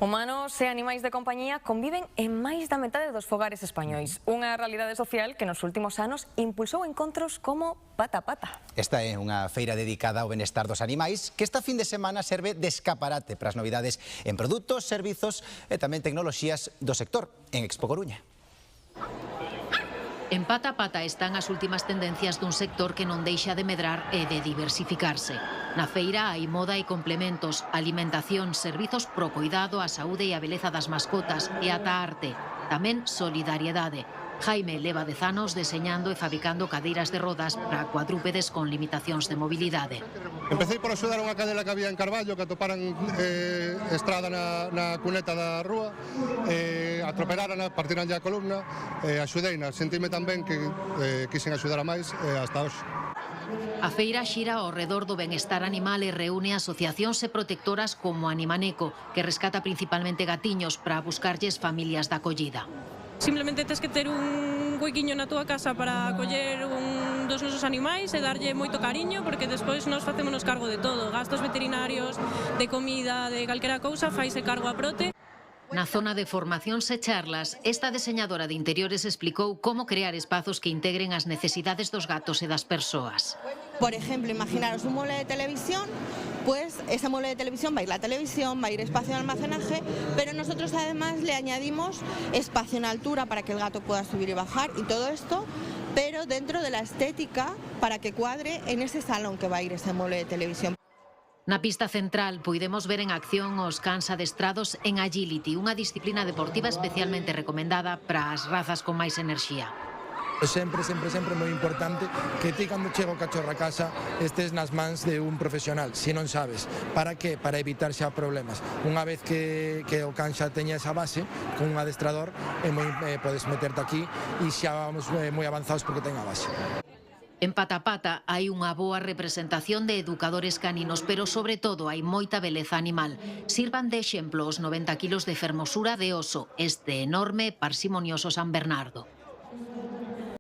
Humanos e animais de compañía conviven en máis da metade dos fogares españois. Unha realidade social que nos últimos anos impulsou encontros como Pata a Pata. Esta é unha feira dedicada ao benestar dos animais que esta fin de semana serve de escaparate para as novidades en produtos, servizos e tamén tecnoloxías do sector en Expo Coruña. En Pata a Pata están as últimas tendencias dun sector que non deixa de medrar e de diversificarse. Na feira hai moda e complementos, alimentación, servizos pro cuidado, a saúde e a beleza das mascotas e ata arte. Tamén solidariedade. Jaime leva 10 anos deseñando e fabricando cadeiras de rodas para cuadrúpedes con limitacións de mobilidade. Empecé por axudar unha cadela que había en Carballo, que atoparan estrada na cuneta da rúa, atropelaran, partiranlle a columna, axudeina, sentime tan ben que quixen axudar a máis hasta hoxe. A feira xira ao redor do benestar animal e reúne asociacións e protectoras como Animaneco, que rescata principalmente gatiños para buscarlles familias de acollida. Simplemente tes que ter un huequiño na túa casa para acoller un dos nosos animais e darlle moito cariño, porque despois nós facémonos cargo de todo, gastos veterinarios, de comida, de calquera cousa, faise cargo a prote. Na zona de formacións e charlas, esta deseñadora de interiores explicou como crear espazos que integren as necesidades dos gatos e das persoas. Por ejemplo, imaginaros un mueble de televisión, pues ese mueble de televisión va a ir la televisión, va a ir espacio de almacenaje, pero nosotros además le añadimos espacio en altura para que el gato pueda subir y bajar y todo esto, pero dentro de la estética para que cuadre en ese salón que va a ir ese mueble de televisión. Na pista central puidemos ver en acción os cans adestrados en agility, unha disciplina deportiva especialmente recomendada para as razas con máis enerxía. Sempre moi importante que ti cando chega o cachorro a casa estés nas mans de un profesional, se non sabes. Para que? Para evitar xa problemas. Unha vez que o can xa teña esa base, con un adestrador, podes meterte aquí e xa vamos moi avanzados porque ten a base. En Pata a Pata hai unha boa representación de educadores caninos, pero sobre todo hai moita beleza animal. Sirvan de exemplo os 90 kilos de fermosura de oso, este enorme parsimonioso San Bernardo.